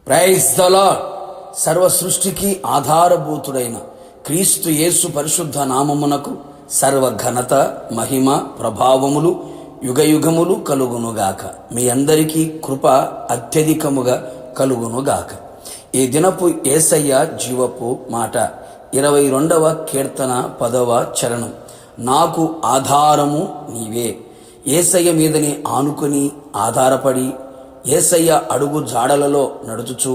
Praise the lord. సర్వ సృష్టికి ఆధారభూతుడైన క్రీస్తు యేసు పరిశుద్ధ నామమునకు సర్వ ఘనత, మహిమ, ప్రభావములు యుగయుగములు కలుగునుగాక. మీ అందరికీ కృప అత్యధికముగా కలుగునుగాక. ఈ దినపు యేసయ్య జీవపు మాట 22వ కీర్తన 10వ చరణం. నాకు ఆధారము నీవే. యేసయ్య మీదని ఆనుకొని ఆధారపడి యేసయ్య అడుగు జాడలలో నడుచుచు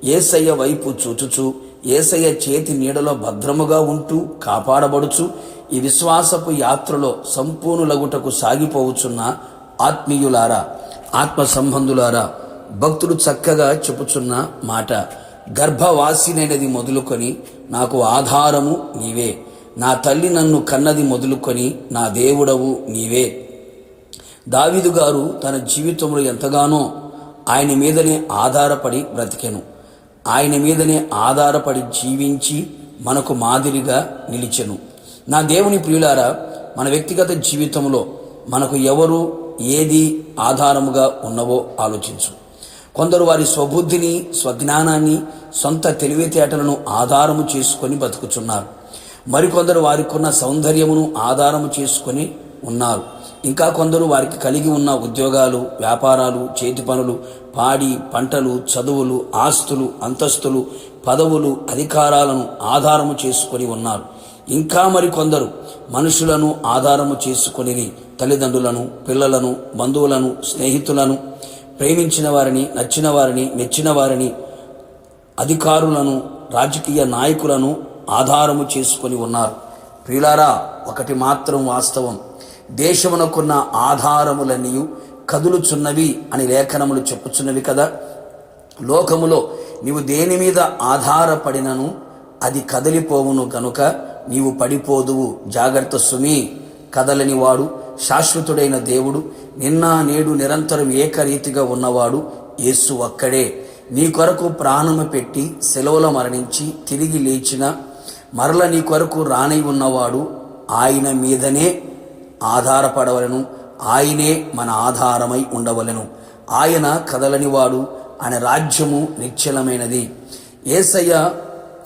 యేసయ్య వైపు చూచుచు యేసయ్య చేతి నీడలో భద్రముగా ఉంటూ కాపాడబడుచు ఈ విశ్వాసపు యాత్రలో సంపూర్ణులగుటకు సాగిపోవచ్చున్న ఆత్మీయులారా, ఆత్మ సంబంధులారా, భక్తుడు చక్కగా చెప్పుచున్న మాట, గర్భవాసినైనది మొదలుకొని నాకు ఆధారము నీవే, నా తల్లి నన్ను కన్నది మొదలుకొని నా దేవుడవు నీవే. దావీదు గారు తన జీవితంలో ఎంతగానో ఆయన మీదనే ఆధారపడి బ్రతికెను. ఆయన మీదనే ఆధారపడి జీవించి మనకు మాదిరిగా నిలిచెను. నా దేవుని ప్రియులారా, మన వ్యక్తిగత జీవితంలో మనకు ఎవరు ఏది ఆధారముగా ఉన్నవో ఆలోచించు. కొందరు వారి స్వబుద్ధిని, స్వజ్ఞానాన్ని, సొంత తెలివితేటలను ఆధారము చేసుకొని బతుకుచున్నారు. మరికొందరు వారికున్న సౌందర్యమును ఆధారము చేసుకొని ఉన్నారు. ఇంకా కొందరు వారికి కలిగి ఉన్న ఉద్యోగాలు, వ్యాపారాలు, చేతి పనులు, పాడి పంటలు, చదువులు, ఆస్తులు, అంతస్తులు, పదవులు, అధికారాలను ఆధారము చేసుకొని ఉన్నారు. ఇంకా మరికొందరు మనుషులను ఆధారము చేసుకొని తల్లిదండ్రులను, పిల్లలను, బంధువులను, స్నేహితులను, ప్రేమించిన వారిని, నచ్చిన వారిని, మెచ్చిన వారిని, అధికారులను, రాజకీయ నాయకులను ఆధారము చేసుకొని ఉన్నారు. ప్రియులారా, ఒకటి మాత్రం వాస్తవం, దేశమునకున్న ఆధారములన్నీ కదులుచున్నవి అని లేఖనములు చెప్పుచున్నవి కదా. లోకములో నీవు దేని మీద ఆధారపడినను అది కదిలిపోవును గనుక నీవు పడిపోదువు. జాగ్రత్త సుమి. కదలని వాడు శాశ్వతుడైన దేవుడు, నిన్న నేడు నిరంతరం ఏకరీతిగా ఉన్నవాడు యేసు ఒక్కడే. నీ కొరకు ప్రాణము పెట్టి సెలవులో మరణించి తిరిగి లేచిన మరల నీ కొరకు రానై ఉన్నవాడు ఆయన మీదనే ఆధారపడవలను. ఆయనే మన ఆధారమై ఉండవలను. ఆయన కదలనివాడు, ఆయన రాజ్యము నిశ్చలమైనది. యేసయ్య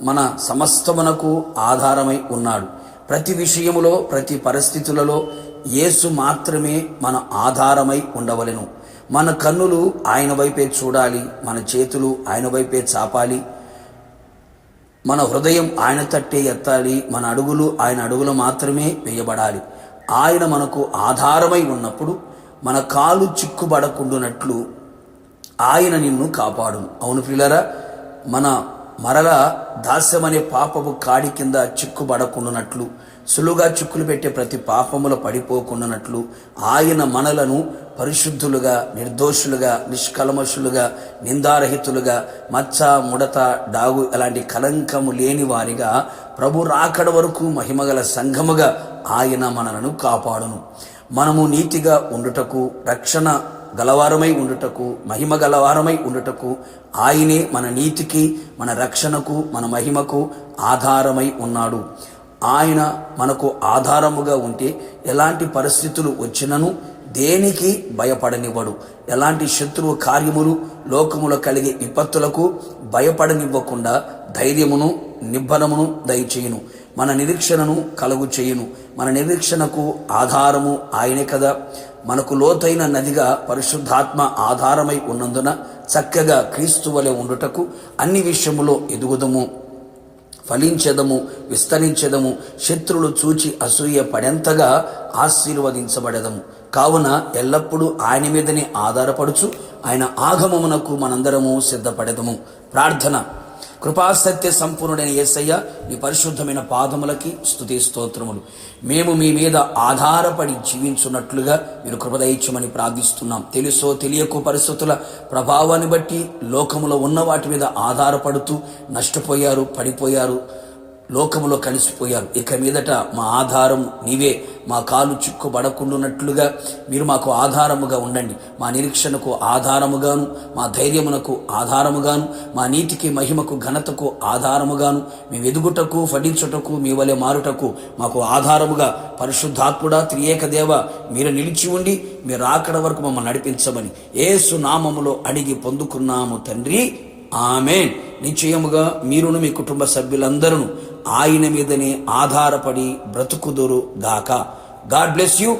మన సమస్తమునకు ఆధారమై ఉన్నాడు. ప్రతి విషయములో, ప్రతి పరిస్థితులలో యేసు మాత్రమే మన ఆధారమై ఉండవలెను. మన కన్నులు ఆయన వైపే చూడాలి, మన చేతులు ఆయన వైపే చాపాలి, మన హృదయం ఆయన తట్టే ఎత్తాలి, మన అడుగులు ఆయన అడుగులు మాత్రమే వేయబడాలి. ఆయన మనకు ఆధారమై ఉన్నప్పుడు మన కాలు చిక్కుబడకుండునట్లు ఆయన నిన్ను కాపాడును. అవును ప్రియులారా, మన మరల దాస్యమనే పాపపు కాడి కింద చిక్కుబడకుండునట్లు, సులువుగా చిక్కులు పెట్టే ప్రతి పాపములో పడిపోకుండానట్లు ఆయన మనలను పరిశుద్ధులుగా, నిర్దోషులుగా, నిష్కల్మషులుగా, నిందారహితులుగా, మచ్చ, ముడత, డాగు ఎలాంటి కలంకము లేని వారిగా ప్రభు రాకడ వరకు మహిమగల సంఘముగా ఆయన మనలను కాపాడును. మనము నీతిగా ఉండుటకు, రక్షణ గలవారమై ఉండుటకు, మహిమ గలవారమై ఉండుటకు ఆయనే మన నీతికి, మన రక్షణకు, మన మహిమకు ఆధారమై ఉన్నాడు. ఆయన మనకు ఆధారముగా ఉంటే ఎలాంటి పరిస్థితులు వచ్చినను దేనికి భయపడనివ్వడు. ఎలాంటి శత్రువు కార్యములు, లోకములో కలిగే విపత్తులకు భయపడనివ్వకుండా ధైర్యమును, నిబ్బరమును దయచేయును. మన నిరీక్షణను కలుగు చేయును. మన నిరీక్షణకు ఆధారము ఆయనే కదా. మనకు లోతైన నదిగా పరిశుద్ధాత్మ ఆధారమై ఉన్నందున చక్కగా క్రీస్తు వలె ఉండుటకు అన్ని విషయములో ఎదుగుదము, ఫలించెదము, విస్తరించెదము, శత్రువులు చూచి అసూయ పడెంతగా ఆశీర్వదించబడెదము. కావున ఎల్లప్పుడూ ఆయన మీదనే ఆధారపడుచు ఆయన ఆగమమునకు మనందరము సిద్ధపడెదము. ప్రార్థన. కృపాసత్య సంపూర్ణుడైన యేసయ్య, నీ పరిశుద్ధమైన పాదములకి స్తుతి స్తోత్రములు. మేము మీ మీద ఆధారపడి జీవించున్నట్లుగా మీరు కృపదయించమని ప్రార్థిస్తున్నాం. తెలుసో తెలియకో పరిస్థితుల ప్రభావాన్ని బట్టి లోకములో ఉన్న వాటి మీద ఆధారపడుతూ నష్టపోయారు, పడిపోయారు, లోకములో కలిసిపోయారు. ఇక మీదట మా ఆధారం నీవే. మా కాలు చిక్కుబడకుండానట్లుగా మీరు మాకు ఆధారముగా ఉండండి. మా నిరీక్షణకు ఆధారముగాను, మా ధైర్యమునకు ఆధారముగాను, మా నీతికి, మహిమకు, ఘనతకు ఆధారముగాను, మేము ఎదుగుటకు, ఫలించుటకు, మీ వలె మారుటకు మాకు ఆధారముగా పరిశుద్ధాత్ముడా, త్రియేక దేవ మీరు నిలిచి ఉండి మీరు రాకడ వరకు మమ్మల్ని నడిపించమని యేసు నామములో అడిగి పొందుకున్నాము తండ్రి. ఆమేన్. నిశ్చయముగా మీరును మీ కుటుంబ సభ్యులందరూ ఆయన మీదనే ఆధారపడి బ్రతుకుదురు గాక. God bless you.